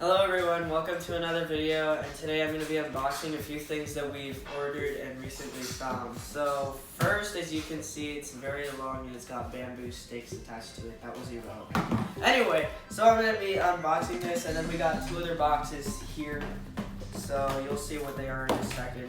Hello everyone, welcome to another video, and today I'm going to be unboxing a few things that we've ordered and recently found. So first, as you can see, it's very long and it's got bamboo stakes attached to it. That was irrelevant. Anyway, so I'm going to be unboxing this, and then we got two other boxes here, so you'll see what they are in a second.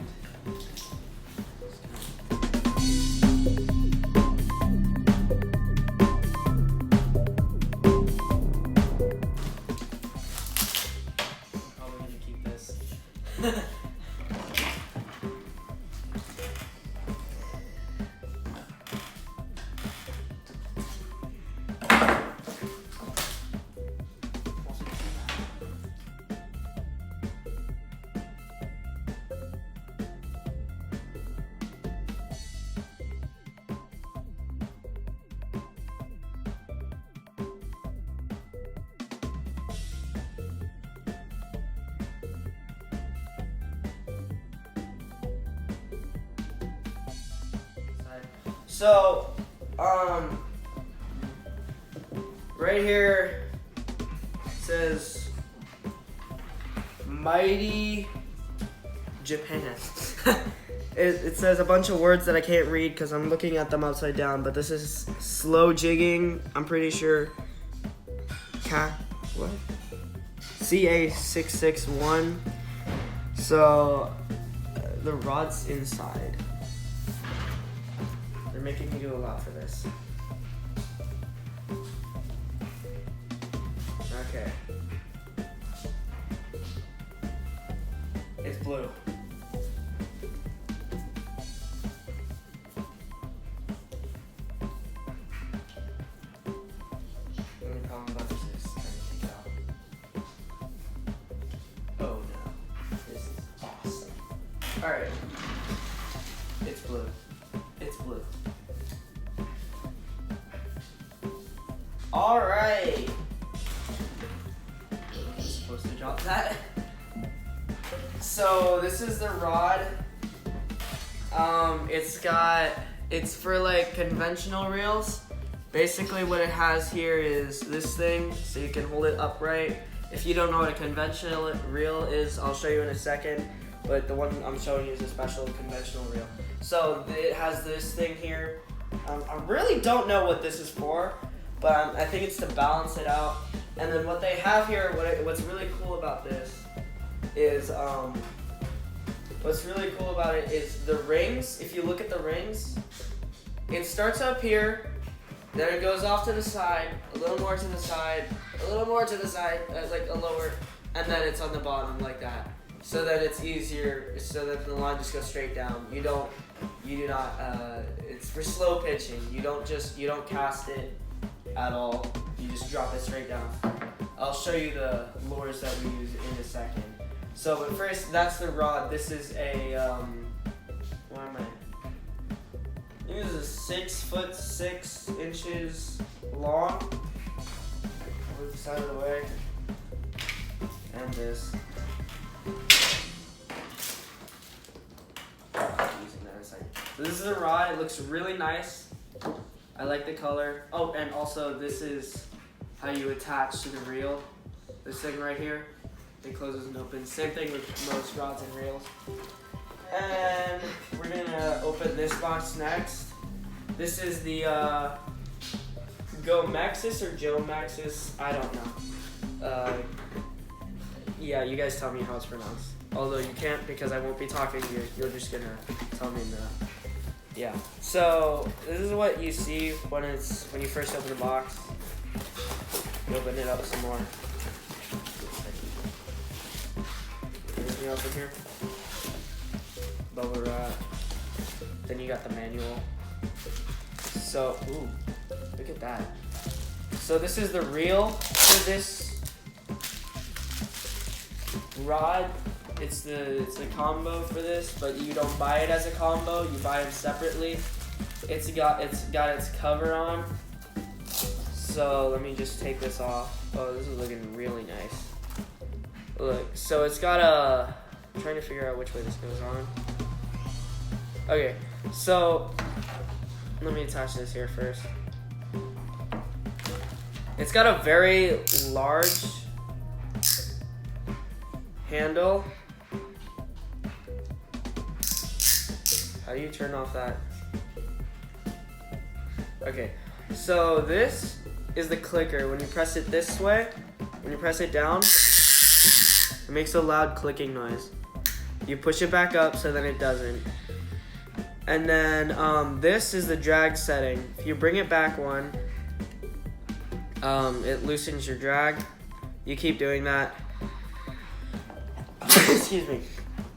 So, right here it says Mighty Japan. It says a bunch of words that I can't read because I'm looking at them upside down, but this is slow jigging, I'm pretty sure. What? CA661. So, the rod's inside. They're making me do a lot for this. Okay. It's blue. The only problem about this is trying to take it out. Oh no. This is awesome. Alright. It's blue. It's blue. Alright. I'm supposed to drop that. So this is the rod. It's for like conventional reels. Basically what it has here is this thing, so you can hold it upright. If you don't know what a conventional reel is, I'll show you in a second. But the one I'm showing you is a special conventional reel. So it has this thing here. I really don't know what this is for, but I think it's to balance it out. And then what they have here, what's really cool about this is, the rings. If you look at the rings, it starts up here, then it goes off to the side, a little more to the side, a little more to the side, like a lower, and then it's on the bottom like that. So that it's easier, so that the line just goes straight down. You do not, it's for slow pitching. You don't cast it at all. You just drop it straight down. I'll show you the lures that we use in a second. So, but first, that's the rod. This is a, what am I? This is 6'6" long. Move this out of the way. And this. So this is the rod. It looks really nice. I like the color. Oh, and also this is how you attach to the reel. This thing right here. It closes and opens. Same thing with most rods and reels. And we're gonna open this box next. This is the Gomexus or Gomexus. I don't know. Yeah, you guys tell me how it's pronounced. Although you can't because I won't be talking. You're just gonna tell me yeah. So this is what you see when you first open the box. You open it up some more. Anything else in here? Bubble wrap. Then you got the manual. So, ooh, look at that. So this is the reel for this rod. It's the combo for this, but you don't buy it as a combo. You buy them separately. It's got its cover on. So let me just take this off. Oh, this is looking really nice. Look, so it's got a. I'm trying to figure out which way this goes on. Okay, so let me attach this here first. It's got a very large handle. How do you turn off that? Okay, so this is the clicker. When you press it this way, when you press it down, it makes a loud clicking noise. You push it back up so then it doesn't. And then this is the drag setting. If you bring it back one, it loosens your drag. You keep doing that. Excuse me.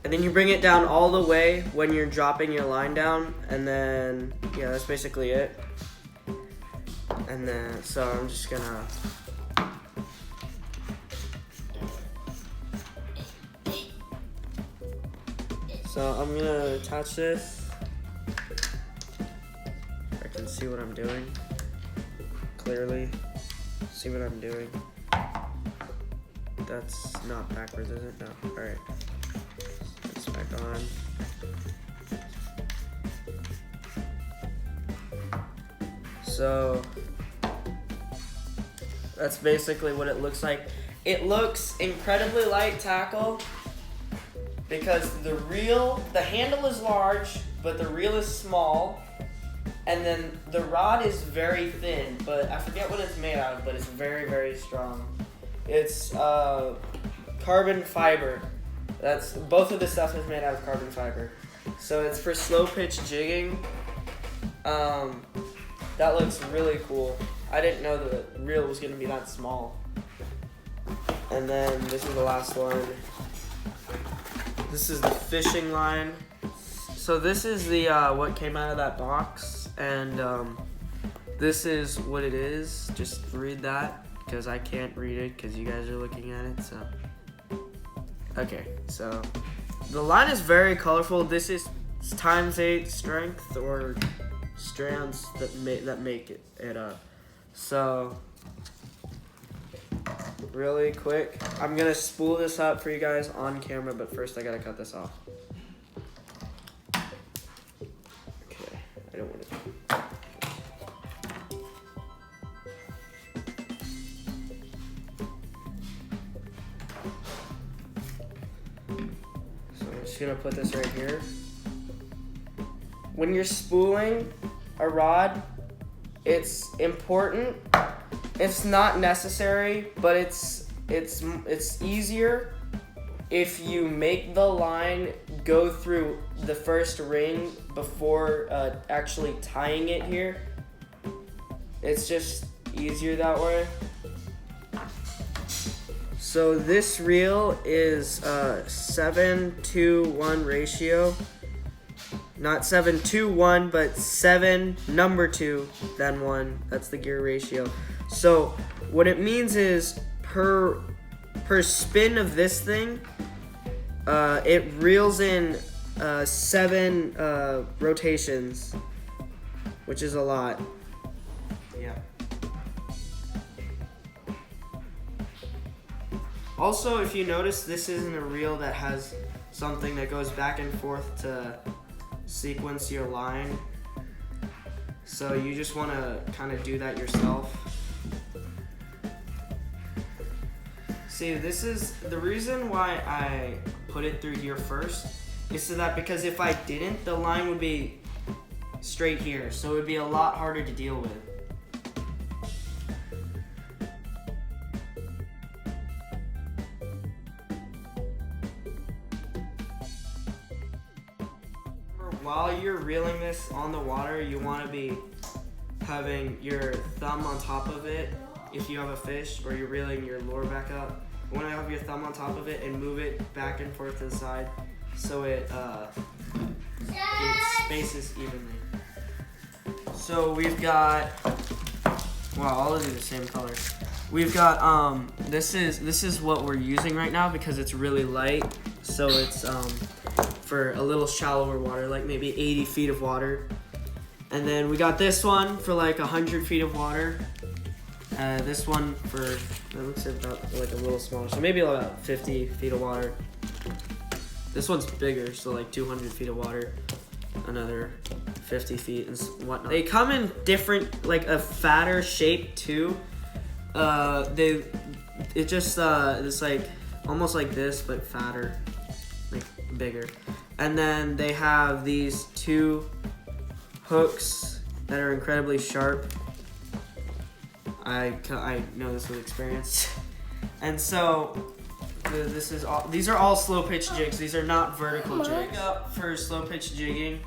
And then you bring it down all the way when you're dropping your line down, and then, yeah, that's basically it. And then, so I'm just gonna, so I'm gonna attach this. I can see what I'm doing clearly. See what I'm doing. That's not backwards, is it? No. All right. It's back on. So that's basically what it looks like. It looks incredibly light tackle because the handle is large, but the reel is small. And then the rod is very thin, but I forget what it's made out of, but it's very, very strong. It's carbon fiber. That's both of the stuff is made out of carbon fiber. So it's for slow pitch jigging. That looks really cool. I didn't know the reel was gonna be that small. And then this is the last one. This is the fishing line. So this is the what came out of that box, and this is what it is. Just read that because I can't read it because you guys are looking at it. So okay, so the line is very colorful. This is ×8 strength or strands that make it so really quick, I'm gonna spool this up for you guys on camera, but first I gotta cut this off. Okay, I don't want to. So I'm just gonna put this right here. When you're spooling a rod, it's important. It's not necessary, but it's easier if you make the line go through the first ring before actually tying it here. It's just easier that way. So this reel is 7-to-1 ratio. Not 7-to-1, but 7 number 2, then 1. That's the gear ratio. So what it means is per spin of this thing, it reels in 7 rotations, which is a lot. Yeah. Also, if you notice, this isn't a reel that has something that goes back and forth to sequence your line. So you just want to kind of do that yourself. See, this is the reason why I put it through here first, is so that because if I didn't, the line would be straight here, so it would be a lot harder to deal with. While you're reeling this on the water, you want to be having your thumb on top of it. If you have a fish or you're reeling your lure back up, you want to have your thumb on top of it and move it back and forth to the side so it spaces evenly. So we've got, wow, all of these are the same color. We've got this is what we're using right now because it's really light. So it's for a little shallower water, like maybe 80 feet of water. And then we got this one for like 100 feet of water. This one for, it looks about like a little smaller, so maybe about 50 feet of water. This one's bigger, so like 200 feet of water, another 50 feet and whatnot. They come in different, like a fatter shape too. It's like almost like this, but fatter, like bigger. And then they have these 2 hooks that are incredibly sharp. I know this with experience. And so these are all slow pitch jigs. These are not vertical jigs. Up for slow pitch jigging,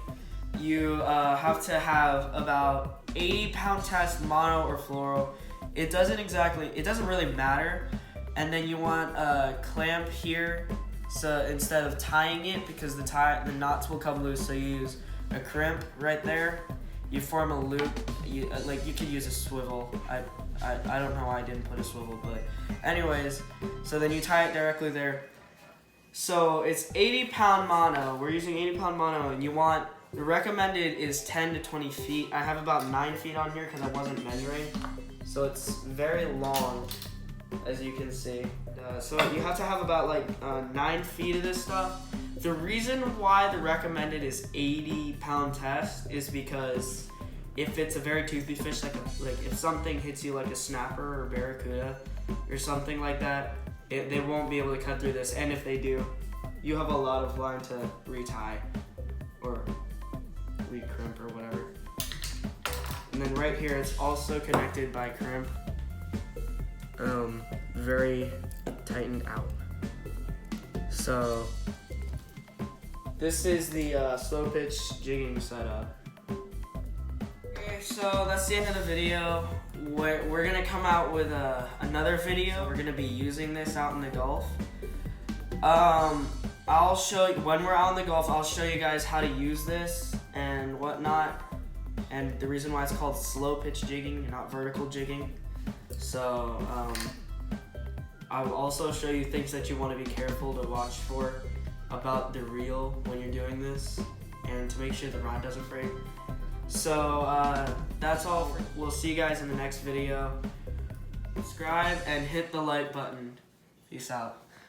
you have to have about 80-pound test mono or fluoro. It doesn't really matter. And then you want a clamp here, so instead of tying it, because the knots will come loose, so you use a crimp right there. You form a loop. You could use a swivel. I don't know why I didn't put a swivel, but anyways, so then you tie it directly there. So it's 80-pound mono. We're using 80-pound mono, and the recommended is 10 to 20 feet. I have about 9 feet on here because I wasn't measuring. So it's very long, as you can see. So you have to have about 9 feet of this stuff. The reason why the recommended is 80-pound test is because if it's a very toothy fish, like if something hits you like a snapper or barracuda or something like that, they won't be able to cut through this. And if they do, you have a lot of line to retie or re-crimp or whatever. And then right here, it's also connected by crimp. Very tightened out. So this is the slow pitch jigging setup. Okay, so that's the end of the video. We're gonna come out with another video. We're gonna be using this out in the Gulf. I'll show you when we're out in the Gulf. I'll show you guys how to use this and whatnot, and the reason why it's called slow pitch jigging and not vertical jigging. So I will also show you things that you want to be careful to watch for about the reel when you're doing this, and to make sure the rod doesn't break. So that's all. We'll see you guys in the next video. Subscribe and hit the like button. Peace out.